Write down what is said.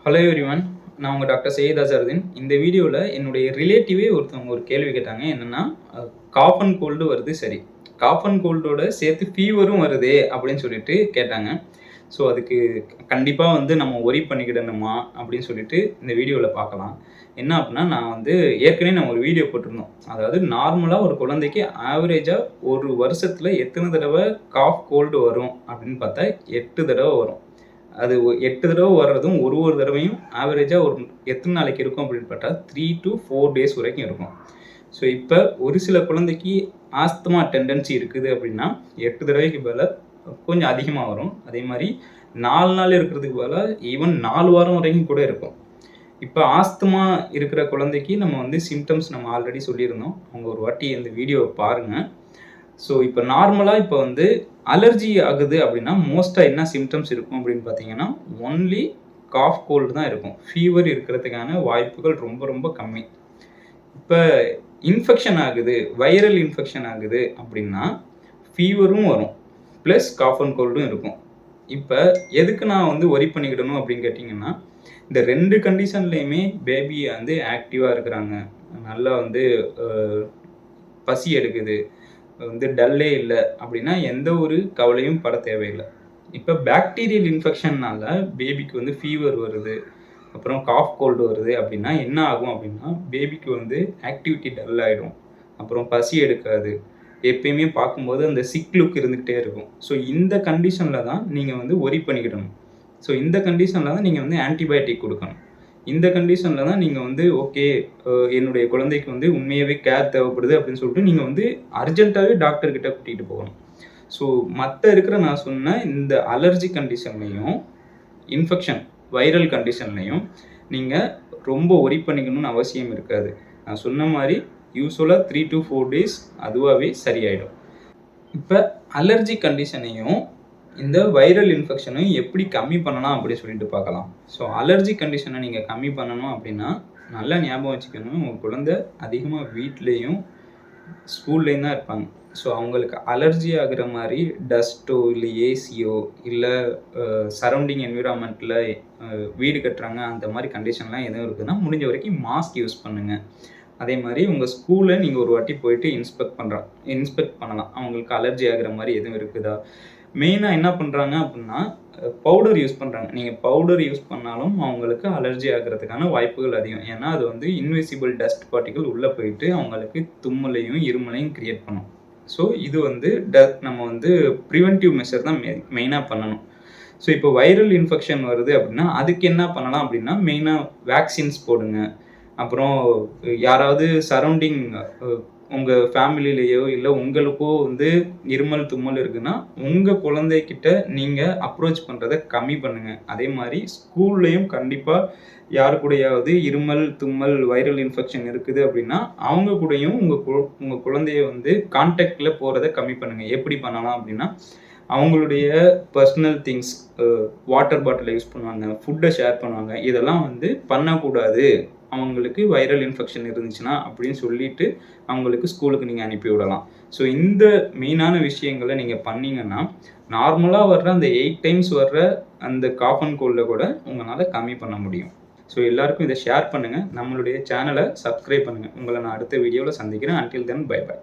Hello everyone. நான் உங்கள் doctor Syed Azharuddin. இந்த வீடியோவில் என்னுடைய ரிலேட்டிவே ஒருத்தவங்க ஒரு கேள்வி கேட்டாங்க. என்னென்னா, காஃப் அண்ட் கோல்டு வருது சரி, காஃப் அண்ட் கோல்டோட சேர்த்து ஃபீவரும் வருதே அப்படின்னு சொல்லிட்டு கேட்டாங்க. ஸோ அதுக்கு கண்டிப்பாக நம்ம ஒரி பண்ணிக்கிடணுமா அப்படின்னு சொல்லிட்டு இந்த வீடியோவில் பார்க்கலாம். என்ன அப்படின்னா, நான் ஏற்கனவே நம்ம ஒரு வீடியோ போட்டிருந்தோம். அதாவது நார்மலாக ஒரு குழந்தைக்கு ஆவரேஜாக ஒரு வருஷத்தில் எத்தனை தடவை காஃப் கோல்டு வரும் அப்படின்னு பார்த்தா 8 தடவை வரும். அது 8 தடவை வர்றதும் ஒரு தடவையும் ஆவரேஜாக எத்தனை நாளைக்கு இருக்கும் அப்படின்னு பார்த்தா 3 to 4 டேஸ் வரைக்கும் இருக்கும். ஸோ இப்போ ஒரு சில குழந்தைக்கு ஆஸ்துமா டெண்டன்சி இருக்குது அப்படின்னா 8 தடவைக்கு மேலே கொஞ்சம் அதிகமாக வரும். அதே மாதிரி 4 நாள் இருக்கிறதுக்கு மேலே ஈவன் 4 வாரம் வரைக்கும் கூட இருக்கும். இப்போ ஆஸ்துமா இருக்கிற குழந்தைக்கு நம்ம சிம்டம்ஸ் நம்ம ஆல்ரெடி சொல்லியிருந்தோம். அவங்க ஒரு வாட்டி இந்த வீடியோவை பாருங்கள். ஸோ இப்போ நார்மலாக இப்போ அலர்ஜி ஆகுது அப்படின்னா மோஸ்ட்டாக என்ன சிம்டம்ஸ் இருக்கும் அப்படின்னு பார்த்தீங்கன்னா, ஒன்லி காஃப் கோல்டு தான் இருக்கும். ஃபீவர் இருக்கிறதுக்கான வாய்ப்புகள் ரொம்ப ரொம்ப கம்மி. இப்போ இன்ஃபெக்ஷன் ஆகுது, வைரல் இன்ஃபெக்ஷன் ஆகுது அப்படின்னா ஃபீவரும் வரும், ப்ளஸ் காஃப் அண்ட் கோல்டும் இருக்கும். இப்போ எதுக்கு நான் ஒரி பண்ணிக்கிடணும் அப்படின்னு கேட்டிங்கன்னா, இந்த 2 கண்டிஷன்லேயுமே பேபி ஆக்டிவாக இருக்கிறாங்க, நல்லா பசி எடுக்குது, டல்லே இல்லை அப்படின்னா எந்த ஒரு கவலையும் பட தேவையில்லை. இப்போ பாக்டீரியல் இன்ஃபெக்ஷன்னால பேபிக்கு ஃபீவர் வருது, அப்புறம் காஃப் கோல்டு வருது அப்படின்னா என்ன ஆகும் அப்படின்னா, பேபிக்கு ஆக்டிவிட்டி டல் ஆகிடும், அப்புறம் பசி எடுக்காது, எப்பயுமே பார்க்கும்போது அந்த சிக் லுக் இருந்துக்கிட்டே இருக்கும். ஸோ இந்த கண்டிஷனில் தான் நீங்கள் ஒரி பண்ணிக்கிடணும். ஸோ இந்த கண்டிஷனில் தான் நீங்கள் ஆன்டிபயோட்டிக் கொடுக்கணும். இந்த கண்டிஷனில் தான் நீங்கள் ஓகே, என்னுடைய குழந்தைக்கு உண்மையாகவே கேர் தேவைப்படுது அப்படின்னு சொல்லிட்டு நீங்கள் அர்ஜென்ட்டாகவே டாக்டர்கிட்ட கூட்டிகிட்டு போகணும். ஸோ மற்ற இருக்கிற நான் சொன்ன இந்த அலர்ஜி கண்டிஷன்லையும் இன்ஃபெக்ஷன் வைரல் கண்டிஷன்லையும் நீங்கள் ரொம்ப ஒரி பண்ணிக்கணும்னு அவசியம் இருக்காது. நான் சொன்ன மாதிரி யூஸ்வலாக 3 to 4 டேஸ் அதுவாகவே சரியாயிடும். இப்போ அலர்ஜி கண்டிஷனையும் இந்த வைரல் இன்ஃபெக்ஷனையும் எப்படி கம்மி பண்ணலாம் அப்படின்னு சொல்லிட்டு பார்க்கலாம். ஸோ அலர்ஜி கண்டிஷனை நீங்கள் கம்மி பண்ணணும் அப்படின்னா நல்லா ஞாபகம் வச்சுக்கணும், உங்கள் குழந்தை அதிகமாக வீட்லேயும் ஸ்கூல்லேயும் தான் இருப்பாங்க. ஸோ அவங்களுக்கு அலர்ஜி ஆகிற மாதிரி டஸ்ட்டோ இல்லை ஏசியோ இல்லை சரௌண்டிங் என்விரான்மெண்ட்டில் வீடு கட்டுறாங்க அந்த மாதிரி கண்டிஷன்லாம் எதுவும் இருக்குதுன்னா முடிஞ்ச வரைக்கும் மாஸ்க் யூஸ் பண்ணுங்கள். அதே மாதிரி உங்கள் ஸ்கூலில் நீங்கள் ஒரு வாட்டி போயிட்டு இன்ஸ்பெக்ட் பண்ணலாம், அவங்களுக்கு அலர்ஜி ஆகிற மாதிரி எதுவும் இருக்குதா. மெயினாக என்ன பண்ணுறாங்க அப்படின்னா பவுடர் யூஸ் பண்ணுறாங்க. நீங்கள் பவுடர் யூஸ் பண்ணாலும் அவங்களுக்கு அலர்ஜி ஆகிறதுக்கான வாய்ப்புகள் அதிகம். ஏன்னா அது இன்விசிபிள் டஸ்ட் பார்ட்டிகள் உள்ளே போயிட்டு அவங்களுக்கு தும்மலையும் இருமலையும் க்ரியேட் பண்ணும். ஸோ இது நம்ம ப்ரிவென்டிவ் மெஷர் தான் மெயினாக பண்ணணும். ஸோ இப்போ வைரல் இன்ஃபெக்ஷன் வருது அப்படின்னா அதுக்கு என்ன பண்ணலாம் அப்படின்னா மெயினாக வேக்சின்ஸ் போடுங்க. அப்புறம் யாராவது சரௌண்டிங் உங்கள் ஃபேமிலிலேயோ இல்லை உங்களுக்கோ இருமல் தும்மல் இருக்குன்னா உங்கள் குழந்தைகிட்ட நீங்கள் அப்ரோச் பண்ணுறதை கம்மி பண்ணுங்கள். அதே மாதிரி ஸ்கூல்லையும் கண்டிப்பாக யாரு கூடயாவது இருமல் தும்மல் வைரல் இன்ஃபெக்ஷன் இருக்குது அப்படின்னா அவங்க கூடயும் உங்கள் குழந்தைய கான்டாக்டில் போகிறத கம்மி பண்ணுங்கள். எப்படி பண்ணலாம் அப்படின்னா, அவங்களுடைய பர்சனல் திங்ஸ், வாட்டர் பாட்டிலை யூஸ் பண்ணுவாங்க, ஃபுட்டை ஷேர் பண்ணுவாங்க, இதெல்லாம் பண்ணக்கூடாது. அவங்களுக்கு வைரல் இன்ஃபெக்ஷன் இருந்துச்சுன்னா அப்படின்னு சொல்லிட்டு அவங்களுக்கு ஸ்கூலுக்கு நீங்கள் அனுப்பி விடலாம். ஸோ இந்த மெயினான விஷயங்களை நீங்கள் பண்ணிங்கன்னா நார்மலாக வர்ற அந்த 8 டைம்ஸ் வர்ற அந்த காஃப் அண்ட் கோல்டை கூட உங்களால் கம்மி பண்ண முடியும். ஸோ எல்லாருக்கும் இதை ஷேர் பண்ணுங்கள், நம்மளுடைய சேனலை சப்ஸ்கிரைப் பண்ணுங்கள். உங்களை நான் அடுத்த வீடியோவில் சந்திக்கிறேன். Until then bye by.